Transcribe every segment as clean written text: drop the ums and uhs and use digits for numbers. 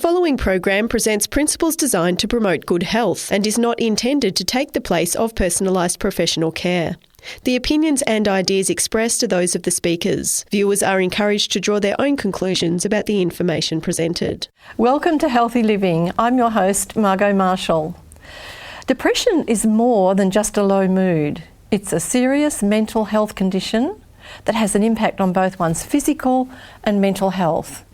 following program presents principles designed to promote good health and is not intended to take the place of personalised professional care. The opinions and ideas expressed are those of the speakers. Viewers are encouraged to draw their own conclusions about the information presented. Welcome to Healthy Living. I'm your host, Margot Marshall. Depression is more than just a low mood. It's a serious mental health condition that has an impact on both one's physical and mental health.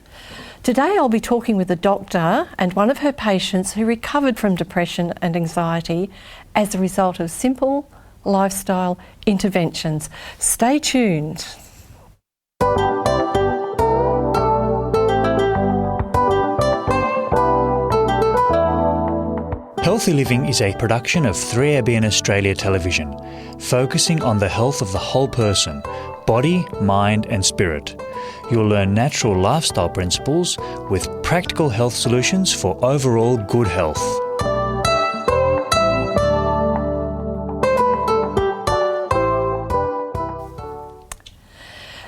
Today I'll be talking with a doctor and one of her patients who recovered from depression and anxiety as a result of simple lifestyle interventions. Stay tuned. Healthy Living is a production of 3ABN Australia Television, focusing on the health of the whole person, body, mind and spirit. You'll learn natural lifestyle principles with practical health solutions for overall good health.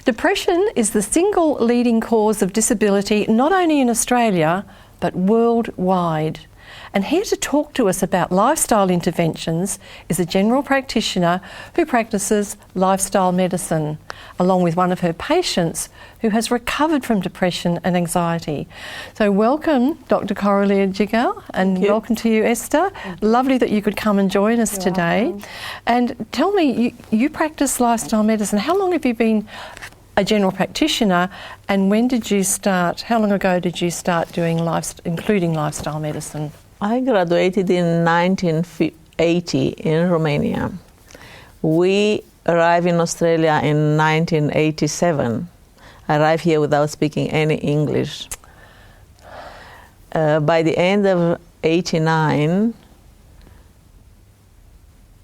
Depression is the single leading cause of disability not only in Australia but worldwide. And here to talk to us about lifestyle interventions is a general practitioner who practices lifestyle medicine, along with one of her patients who has recovered from depression and anxiety. So welcome, Dr. Coralia Jigau, and welcome to you, Esther. Lovely that you could come and join us today. And tell me, you practice lifestyle medicine. How long have you been a general practitioner, and when did you start, how long ago did you start doing including lifestyle medicine? I graduated in 1980 in Romania. We arrived in Australia in 1987. I arrived here without speaking any English. By the end of 89,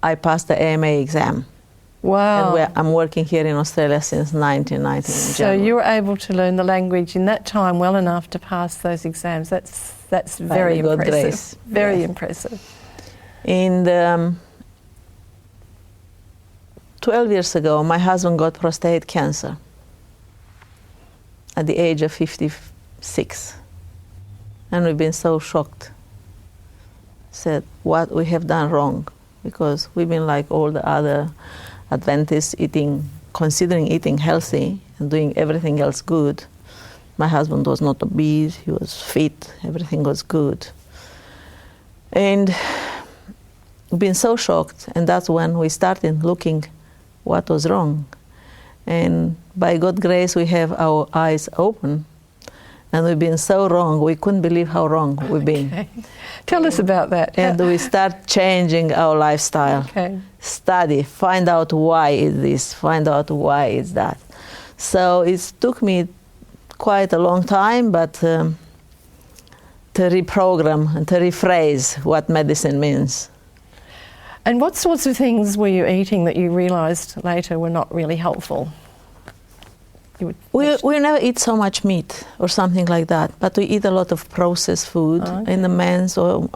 I passed the AMA exam. Wow. And I'm working here in Australia since 1990. So you were able to learn the language in that time well enough to pass those exams. That's very impressive. Grace. Very impressive. In 12 years ago, my husband got prostate cancer at the age of 56. And we've been so shocked. Said, what we have done wrong? Because we've been like all the other Adventists, considering eating healthy and doing everything else good. My husband was not obese, he was fit, everything was good. And we've been so shocked, and that's when we started looking what was wrong. And by God's grace, we have our eyes open, and we've been so wrong, we couldn't believe how wrong we've been. Tell us about that. And we start changing our lifestyle. Study, find out why is this, find out why is that. So it took me quite a long time, but to reprogram and to rephrase what medicine means. And what sorts of things were you eating that you realised later were not really helpful? We never eat so much meat or something like that, but we eat a lot of processed food in the men's. One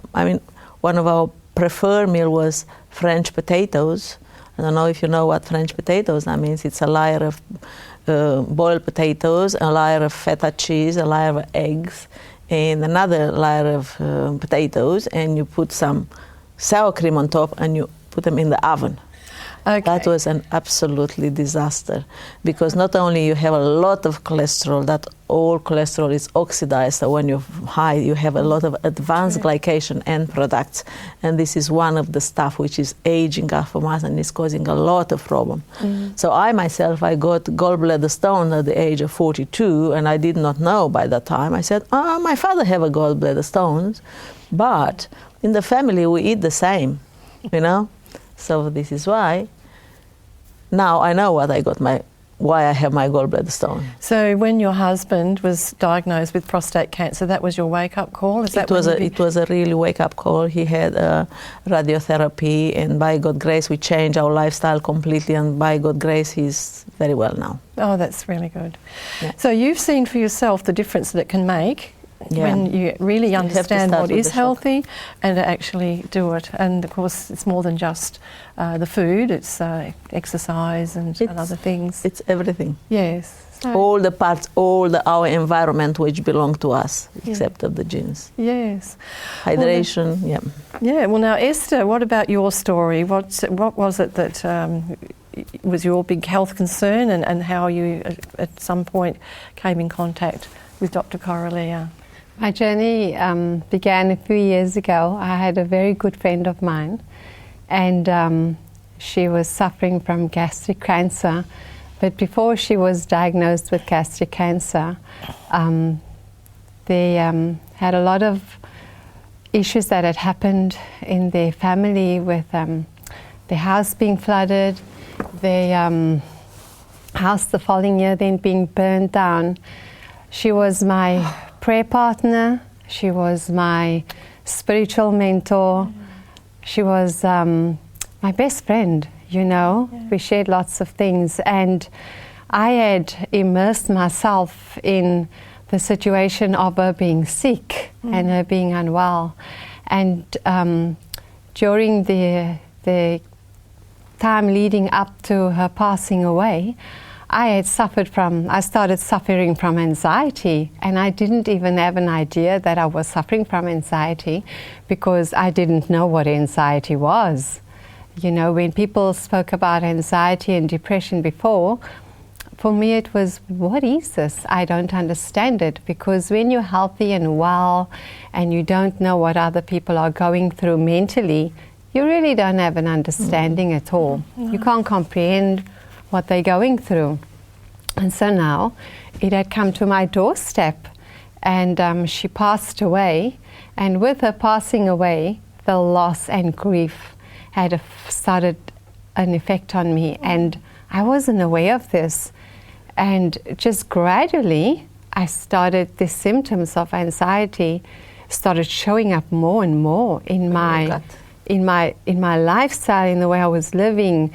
of our preferred meal was French potatoes. I don't know if you know what French potatoes that means. It's a layer of boiled potatoes, a layer of feta cheese, a layer of eggs, and another layer of potatoes, and you put some sour cream on top and you put them in the oven. Okay. That was an absolutely disaster, because not only you have a lot of cholesterol, that all cholesterol is oxidized, so when you're high you have a lot of advanced glycation end products, and this is one of the stuff which is aging after us and is causing a lot of problem. So I myself, I got gallbladder stone at the age of 42, and I did not know by that time. I said, my father have a gallbladder stones, but in the family we eat the same, you know. So this is why now I know why I have my gallbladder stone. So when your husband was diagnosed with prostate cancer, that was your wake-up call? It was a really wake-up call. He had radiotherapy, and by God's grace we changed our lifestyle completely, and by God's grace he's very well now. Oh, that's really good. Yeah. So you've seen for yourself the difference that it can make when you really understand what is healthy and to actually do it. And of course it's more than just the food, it's exercise and other things. It's everything. Yes. So, all the parts, our environment which belong to us, except of the genes. yes. Hydration, Yeah, well now Esther, what about your story? What was it that was your big health concern, and how you at some point came in contact with Dr. Coralia? My journey began a few years ago. I had a very good friend of mine, and she was suffering from gastric cancer. But before she was diagnosed with gastric cancer, they had a lot of issues that had happened in their family, with the house being flooded, the house the following year then being burned down. She was my prayer partner, she was my spiritual mentor, she was my best friend, you know. We shared lots of things, and I had immersed myself in the situation of her being sick and her being unwell. And during the time leading up to her passing away, I started suffering from anxiety, and I didn't even have an idea that I was suffering from anxiety, because I didn't know what anxiety was. You know, when people spoke about anxiety and depression before, for me it was, what is this? I don't understand it, because when you're healthy and well and you don't know what other people are going through mentally, you really don't have an understanding at all. You can't comprehend what they're going through. And so now it had come to my doorstep, and she passed away, and with her passing away, the loss and grief had started an effect on me, and I wasn't aware of this. And just gradually the symptoms of anxiety started showing up more and more in my lifestyle, in the way I was living.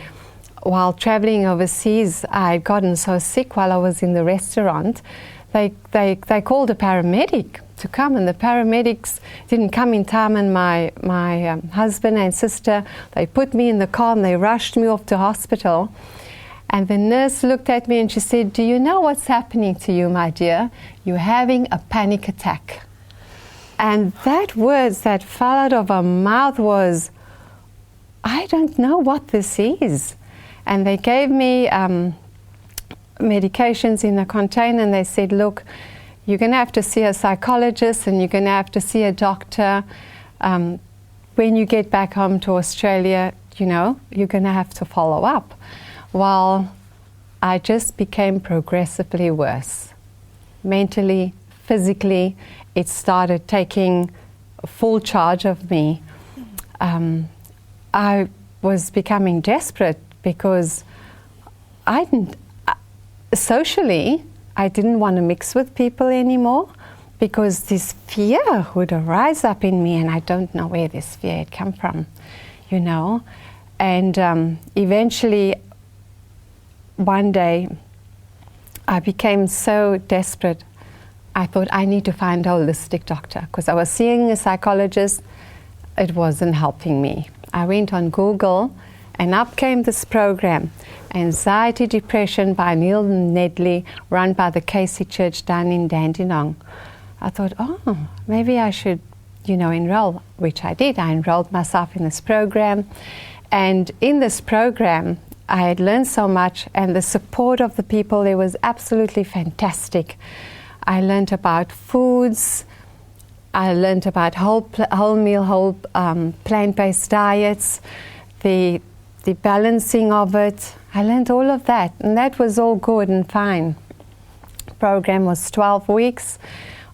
While traveling overseas, I'd gotten so sick while I was in the restaurant. They called a paramedic to come, and the paramedics didn't come in time, and my husband and sister, they put me in the car and they rushed me off to hospital. And the nurse looked at me and she said, "Do you know what's happening to you, my dear? You're having a panic attack." And that words that fell out of her mouth was, "I don't know what this is." And they gave me medications in a container, and they said, "Look, you're going to have to see a psychologist and you're going to have to see a doctor. When you get back home to Australia, you know, you're going to have to follow up." Well, I just became progressively worse. Mentally, physically, it started taking full charge of me. I was becoming desperate, because socially, I didn't want to mix with people anymore, because this fear would arise up in me, and I don't know where this fear had come from, you know. And eventually, one day, I became so desperate, I thought, I need to find a holistic doctor, because I was seeing a psychologist, it wasn't helping me. I went on Google, and up came this program, Anxiety Depression by Neil Nedley, run by the Casey Church down in Dandenong. I thought, maybe I should, you know, enroll, which I did. I enrolled myself in this program, and in this program, I had learned so much, and the support of the people there was absolutely fantastic. I learned about foods, I learned about whole meal, plant-based diets, the balancing of it. I learned all of that, and that was all good and fine. The program was 12 weeks.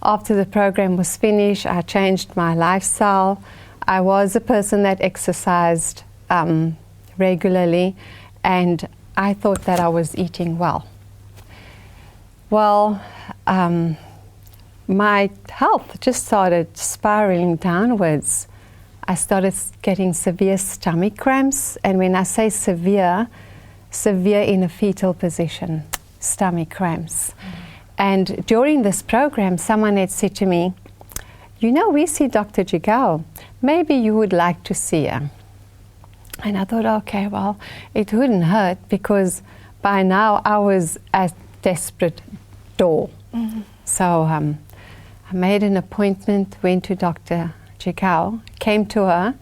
After the program was finished, I changed my lifestyle. I was a person that exercised regularly, and I thought that I was eating well. Well, my health just started spiraling downwards. I started getting severe stomach cramps, and when I say severe in a fetal position, stomach cramps. And during this program, someone had said to me, "You know, we see Dr. Jigau. Maybe you would like to see her." And I thought, okay, well, it wouldn't hurt, because by now I was at desperate door. So I made an appointment, went to Dr. Jigau, came to her,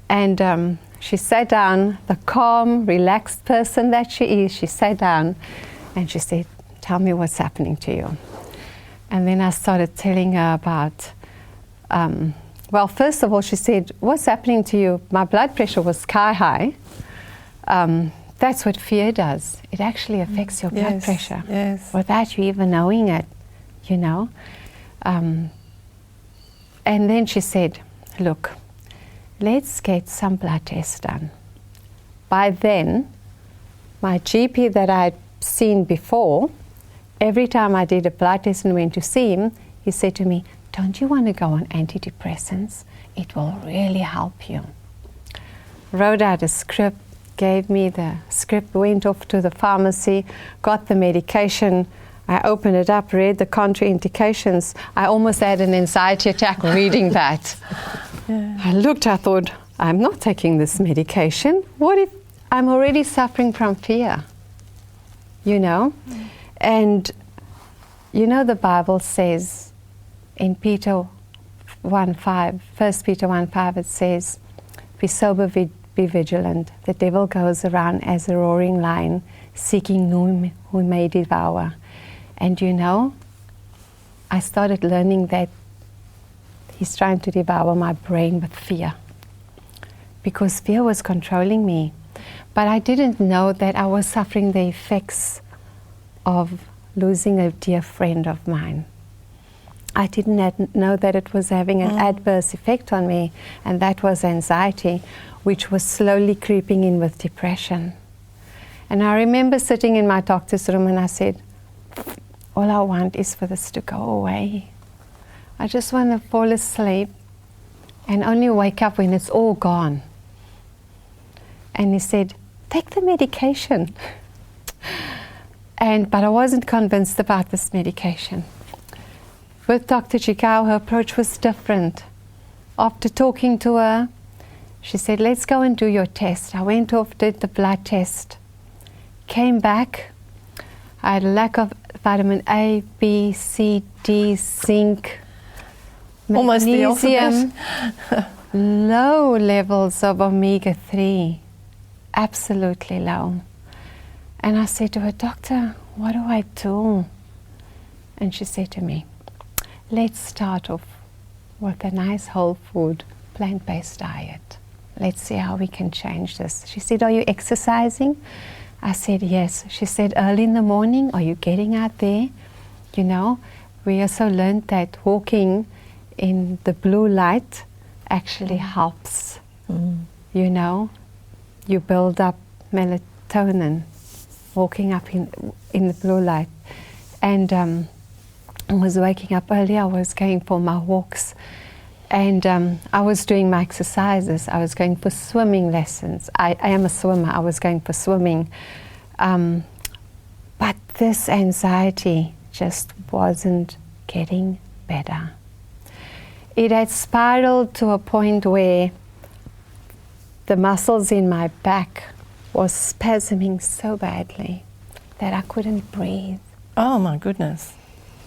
and she sat down, the calm, relaxed person that she is. She sat down and she said, "Tell me what's happening to you." And then I started telling her about, well, first of all, she said, "What's happening to you?" My blood pressure was sky high. That's what fear does. It actually affects your blood pressure without you even knowing it, you know. And then she said, "Look, let's get some blood tests done." By then, my GP that I'd seen before, every time I did a blood test and went to see him, he said to me, "Don't you want to go on antidepressants? It will really help you." Wrote out a script, gave me the script, went off to the pharmacy, got the medication. I opened it up, read the contraindications. I almost had an anxiety attack reading that. I looked, I thought, I'm not taking this medication. What if I'm already suffering from fear? You know? And you know the Bible says in Peter 1:5, 1 Peter 1:5, it says, "Be sober, be vigilant. The devil goes around as a roaring lion, seeking whom he may devour." And you know, I started learning that he's trying to devour my brain with fear, because fear was controlling me. But I didn't know that I was suffering the effects of losing a dear friend of mine. I didn't know that it was having an adverse effect on me, and that was anxiety, which was slowly creeping in with depression. And I remember sitting in my doctor's room and I said, all I want is for this to go away. I just want to fall asleep and only wake up when it's all gone. And he said, "Take the medication." But I wasn't convinced about this medication. With Dr. Jigau, her approach was different. After talking to her, she said, "Let's go and do your test." I went off, did the blood test, came back. I had a lack of vitamin A, B, C, D, zinc, almost the magnesium, alphabet. low levels of omega-3, absolutely low. And I said to her, "Doctor, what do I do?" And she said to me, "Let's start off with a nice whole food, plant-based diet. Let's see how we can change this." She said, "Are you exercising?" I said, "Yes." She said, "Early in the morning, are you getting out there?" You know, we also learned that walking in the blue light actually helps. You know, you build up melatonin walking up in the blue light. And I was waking up early, I was going for my walks, and I was doing my exercises. I was going for swimming lessons. I am a swimmer. I was going for swimming. But this anxiety just wasn't getting better. It had spiraled to a point where the muscles in my back was spasming so badly that I couldn't breathe. Oh my goodness!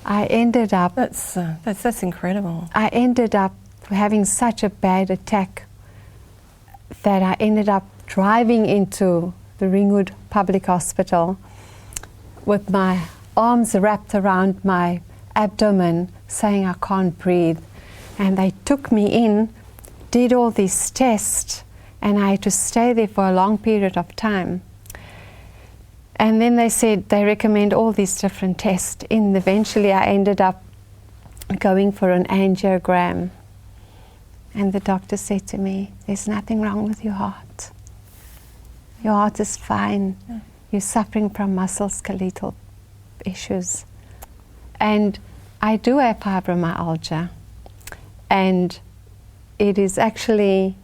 I ended up. That's incredible. I ended up having such a bad attack that I ended up driving into the Ringwood Public Hospital with my arms wrapped around my abdomen, saying I can't breathe. And they took me in, did all these tests, and I had to stay there for a long period of time. And then they said they recommend all these different tests. And eventually I ended up going for an angiogram. And the doctor said to me, "There's nothing wrong with your heart. Your heart is fine. You're suffering from musculoskeletal issues." And I do have fibromyalgia. And it is actually,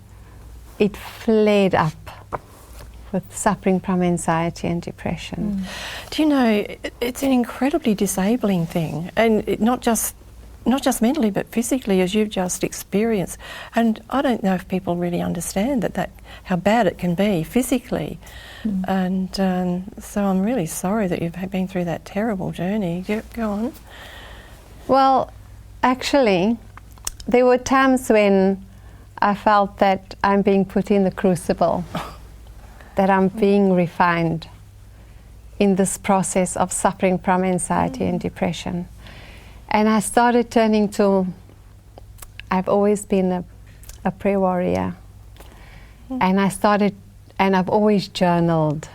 it flared up with suffering from anxiety and depression. Do you know, it's an incredibly disabling thing, and not just not just mentally but physically, as you've just experienced. And I don't know if people really understand that how bad it can be physically. And so I'm really sorry that you've been through that terrible journey. Go on. Well, actually, there were times when I felt that I'm being put in the crucible, that I'm being refined in this process of suffering from anxiety and depression. And I started turning to, I've always been a prayer warrior. And I've always journaled.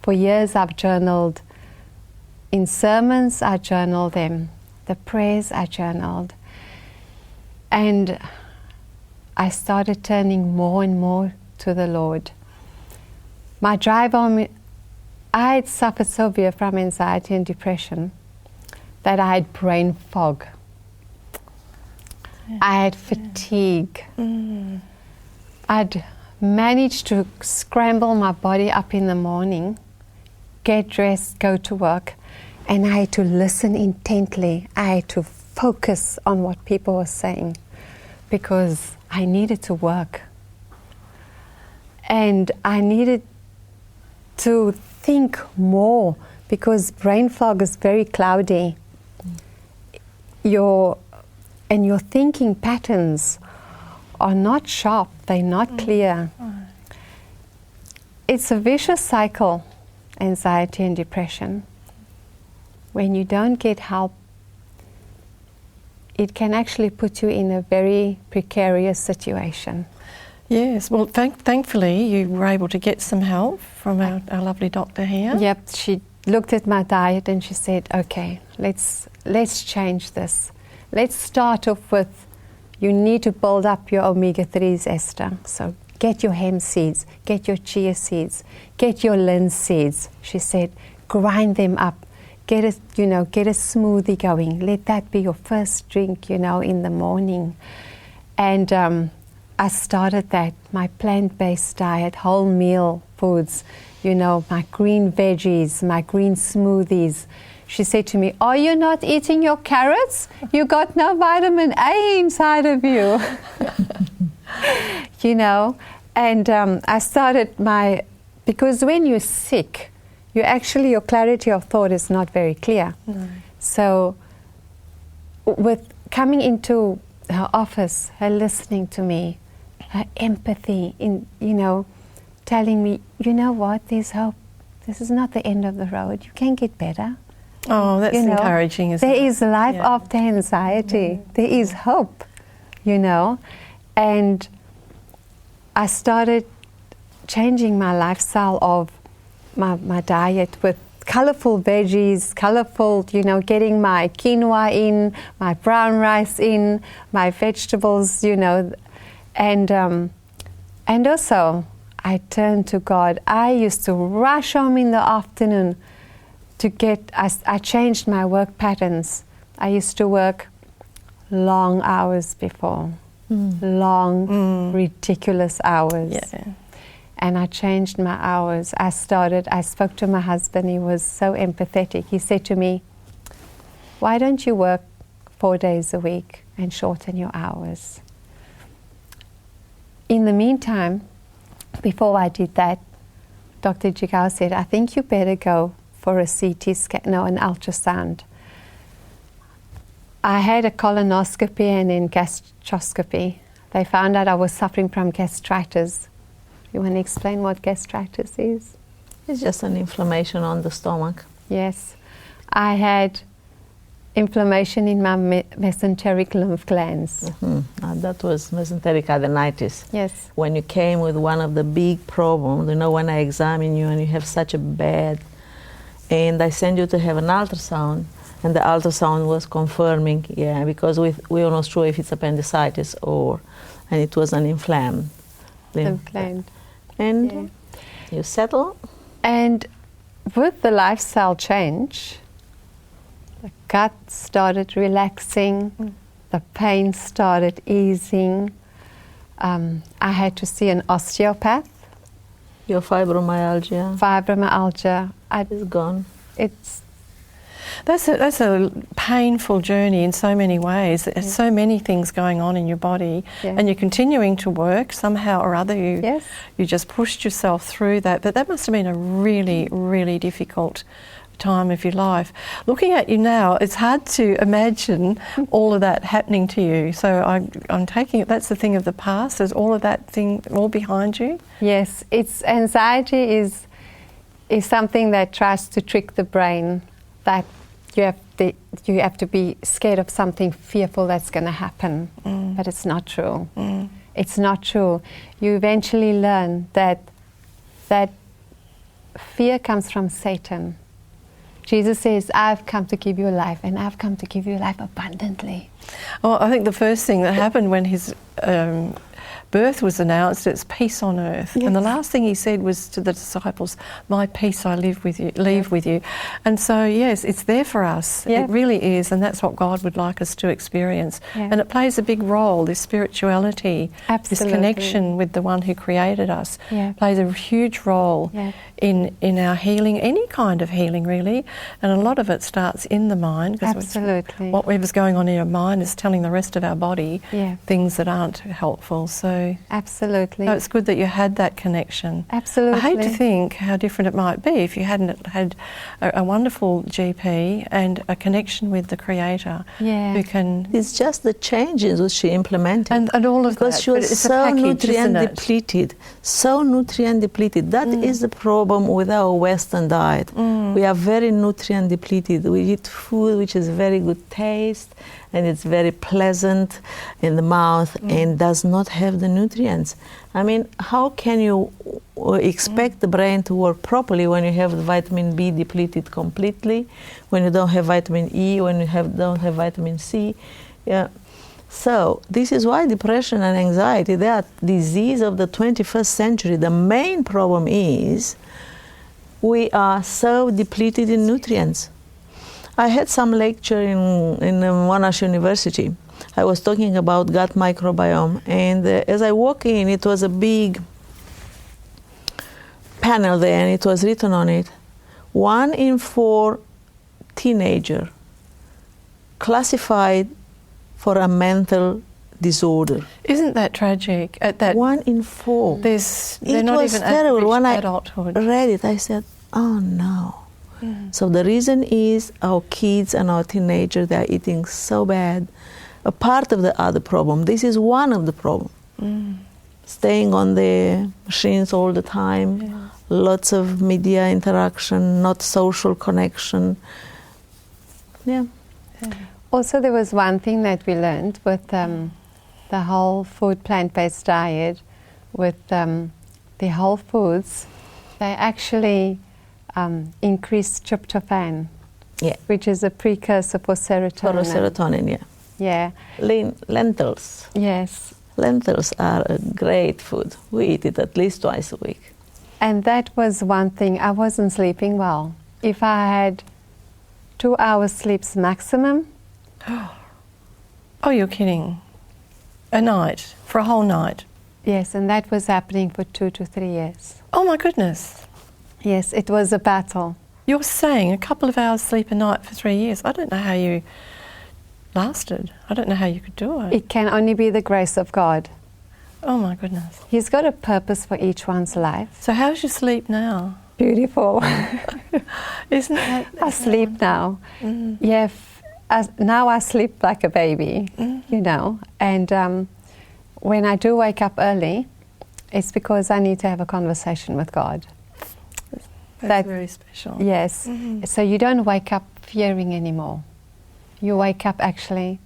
For years I've journaled. In sermons I journaled them. The prayers I journaled. And I started turning more and more to the Lord. My drive home, I had suffered so severe from anxiety and depression that I had brain fog. I had fatigue. I'd managed to scramble my body up in the morning, get dressed, go to work, and I had to listen intently. I had to focus on what people were saying because I needed to work. And I needed to think more because brain fog is very cloudy. Your thinking patterns are not sharp, they're not clear. It's a vicious cycle, anxiety and depression. When you don't get help, it can actually put you in a very precarious situation. Yes, well, thankfully you were able to get some help from our lovely doctor here. Yep, she looked at my diet and she said, okay, let's change this. Let's start off with, you need to build up your omega-3s, Esther. So get your hemp seeds, get your chia seeds, get your linseed seeds. She said, grind them up, get a smoothie going. Let that be your first drink, in the morning. And I started that, my plant-based diet, whole meal foods, my green veggies, my green smoothies. She said to me, are you not eating your carrots? You got no vitamin A inside of you. And I started because when you're sick, your clarity of thought is not very clear. No. So with coming into her office, her listening to me, her empathy, telling me, you know what, there's hope. This is not the end of the road. You can get better. Oh, that's encouraging, isn't it? There is life after anxiety. There is hope, And I started changing my lifestyle of my diet with colourful veggies, getting my quinoa in, my brown rice in, my vegetables, and also I turned to God. I used to rush home in the afternoon I changed my work patterns. I used to work long hours before, ridiculous hours. Yeah. And I changed my hours. I spoke to my husband. He was so empathetic. He said to me, why don't you work 4 days a week and shorten your hours? In the meantime, before I did that, Dr. Jigau said, I think you better go for a CT scan, an ultrasound. I had a colonoscopy and then gastroscopy. They found out I was suffering from gastritis. You want to explain what gastritis is? It's just an inflammation on the stomach. Yes. I had inflammation in my mesenteric lymph glands. That was mesenteric adenitis. Yes. When you came with one of the big problems, when I examine you and you have such a bad, and I send you to have an ultrasound, and the ultrasound was confirming, because we were not sure if it's appendicitis and it was an inflamed lymph gland. And you settle. And with the lifestyle change, the gut started relaxing, the pain started easing. I had to see an osteopath. Your fibromyalgia? Fibromyalgia. It's gone. That's a painful journey in so many ways. There's so many things going on in your body, and you're continuing to work somehow or other. You just pushed yourself through that, but that must have been a really, really difficult time of your life. Looking at you now, it's hard to imagine all of that happening to you. So I'm taking it that's the thing of the past. Is all of that thing all behind you? Yes, it's anxiety is something that tries to trick the brain that you have to be scared of something fearful that's going to happen, but it's not true. It's not true. You eventually learn that fear comes from Satan. Jesus says, I've come to give you life, and I've come to give you life abundantly. Well, I think the first thing that happened when his birth was announced, it's peace on earth. Yes. And the last thing he said was to the disciples, my peace I leave with you. And so, yes, it's there for us. It really is, and that's what God would like us to experience. And it plays a big role, this spirituality, this connection with the one who created us, plays a huge role in our healing, any kind of healing really. And a lot of it starts in the mind. Absolutely. Whatever's going on in our mind is telling the rest of our body things that aren't helpful. So absolutely. So it's good that you had that connection. Absolutely. I hate to think how different it might be if you hadn't had a wonderful GP and a connection with the Creator who can... It's just the changes that she implemented. And all of because that. She was so nutrient depleted. So nutrient depleted. That is the problem with our Western diet. We are very nutrient depleted. We eat food which is very good taste, and it's very pleasant in the mouth and does not have the nutrients. I mean, how can you expect the brain to work properly when you have the vitamin B depleted completely, when you don't have vitamin E, when you don't have vitamin C? So this is why depression and anxiety, they are disease of the 21st century. The main problem is we are so depleted in nutrients. I had some lecture in Monash University. I was talking about gut microbiome, and as I walk in, it was a big panel there, and it was written on it, 1 in 4 teenager classified for a mental disorder. Isn't that tragic? At that 1 in 4. They're not even terrible. When adulthood. I read it, I said, oh no. So the reason is our kids and our teenagers, they are eating so bad. A part of the other problem, this is one of the problems. Staying on the machines all the time, lots of media interaction, not social connection. Also, there was one thing that we learned with the whole food plant-based diet, with the whole foods, they actually increase tryptophan, which is a precursor for serotonin. For serotonin, lentils. Yes. Lentils are a great food. We eat it at least twice a week. And that was one thing. I wasn't sleeping well. If I had 2 hours sleeps maximum. Oh, you're kidding. A night, for a whole night? Yes, and that was happening for 2 to 3 years. Oh my goodness. Yes, it was a battle. You're saying a couple of hours sleep a night for 3 years. I don't know how you lasted. I don't know how you could do it. It can only be the grace of God. Oh my goodness. He's got a purpose for each one's life. So how's your sleep now? Beautiful. Isn't that? I sleep now. Now I sleep like a baby, you know. And when I do wake up early, it's because I need to have a conversation with God. That's very special. Yes. So you don't wake up fearing anymore. You wake up actually,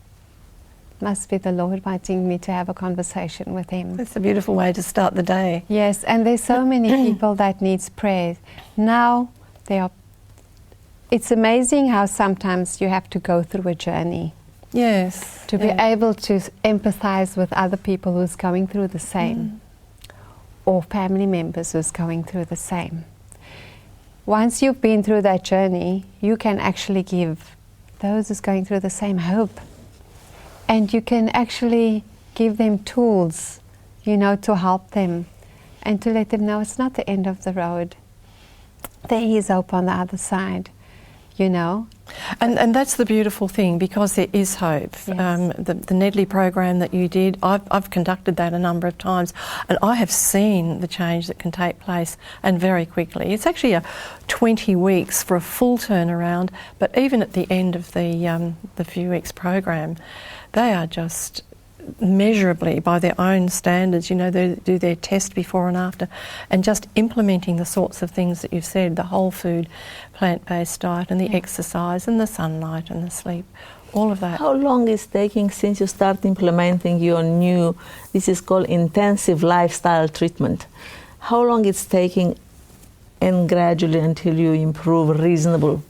must be the Lord wanting me to have a conversation with Him. That's a beautiful way to start the day. Yes, and there's so many people that needs prayer. Now it's amazing how sometimes you have to go through a journey. Yes. To be able to empathize with other people who's going through the same, or family members who's going through the same. Once you've been through that journey, you can actually give those who's going through the same hope. And you can actually give them tools, you know, to help them and to let them know it's not the end of the road. There is hope on the other side. you know. And that's the beautiful thing, because there is hope. Yes. The Nedley program that you did, I've conducted that a number of times, and I have seen the change that can take place, and very quickly. It's actually 20 weeks for a full turnaround, but even at the end of the few weeks program, they are just measurably, by their own standards, you know, they do their test before and after, and just implementing the sorts of things that you've said, the whole food, plant-based diet, and the exercise, and the sunlight, and the sleep, all of that. How long is it taking since you start implementing your new, this is called intensive lifestyle treatment, how long it's taking, and gradually until you improve reasonable?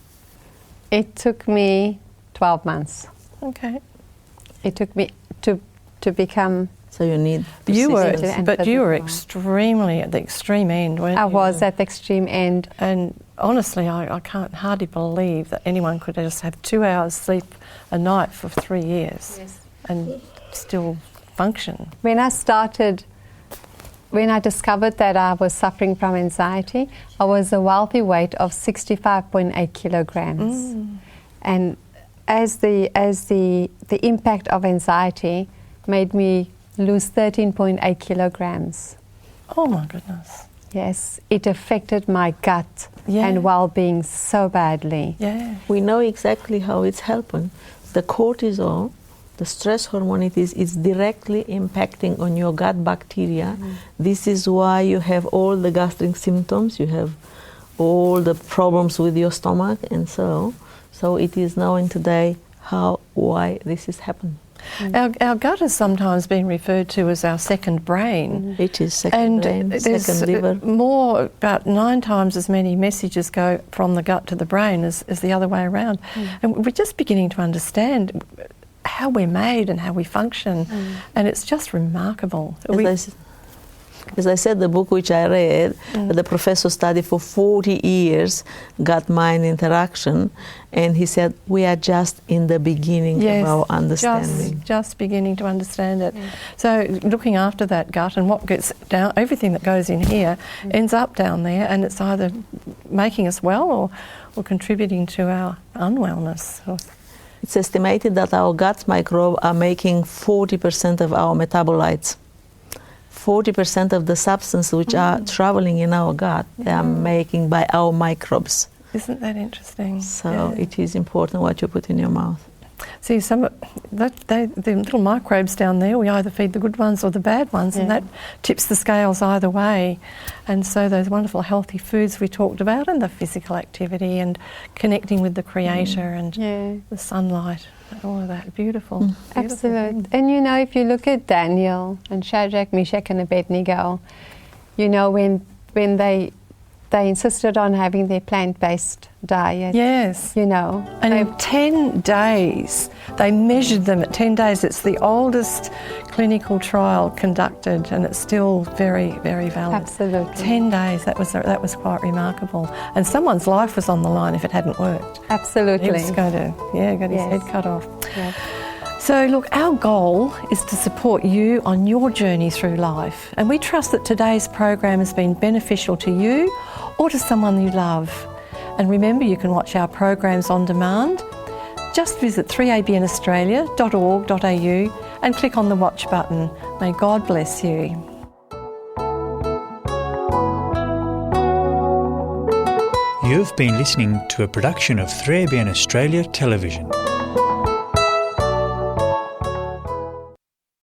It took me 12 months. Okay. It took me to become. So you need. You were persistence. extremely at the extreme end, weren't you? I was at the extreme end. And honestly, I can't hardly believe that anyone could just have 2 hours sleep a night for 3 years and still function. When I discovered that I was suffering from anxiety, I was a wealthy weight of 65.8 kilograms. And as the impact of anxiety made me lose 13.8 kilograms. Oh my goodness. Yes, it affected my gut and well-being so badly. Yeah. We know exactly how it's helping. The cortisol, the stress hormone, is directly impacting on your gut bacteria. This is why you have all the gastric symptoms, you have all the problems with your stomach, and so it is known today why this is happening. Our gut has sometimes been referred to as our second brain. It is second brain, there's second liver. About 9 times as many messages go from the gut to the brain as the other way around. And we're just beginning to understand how we're made and how we function, and it's just remarkable. As I said, the book which I read, the professor studied for 40 years gut-mind interaction, and he said we are just in the beginning of our understanding. Just beginning to understand it. So looking after that gut, and what gets down, everything that goes in here ends up down there, and it's either making us well or contributing to our unwellness. It's estimated that our gut microbes are making 40% of our metabolites. 40% of the substance which are traveling in our gut, they are making by our microbes. Isn't that interesting? So it is important what you put in your mouth. See, the little microbes down there, we either feed the good ones or the bad ones, and that tips the scales either way. And so those wonderful healthy foods we talked about, and the physical activity, and connecting with the Creator, and the sunlight, all of that, beautiful. Absolutely. And you know, if you look at Daniel and Shadrach, Meshach and Abednego, you know, when they insisted on having their plant-based diet. Yes. You know. And in 10 days, they measured them at 10 days. It's the oldest clinical trial conducted, and it's still very, very valid. Absolutely. 10 days, that was quite remarkable. And someone's life was on the line if it hadn't worked. Absolutely. He was going to, get his head cut off. Yeah. So look, our goal is to support you on your journey through life, and we trust that today's program has been beneficial to you or to someone you love. And remember, you can watch our programs on demand. Just visit 3abnaustralia.org.au and click on the watch button. May God bless you. You've been listening to a production of 3ABN Australia Television.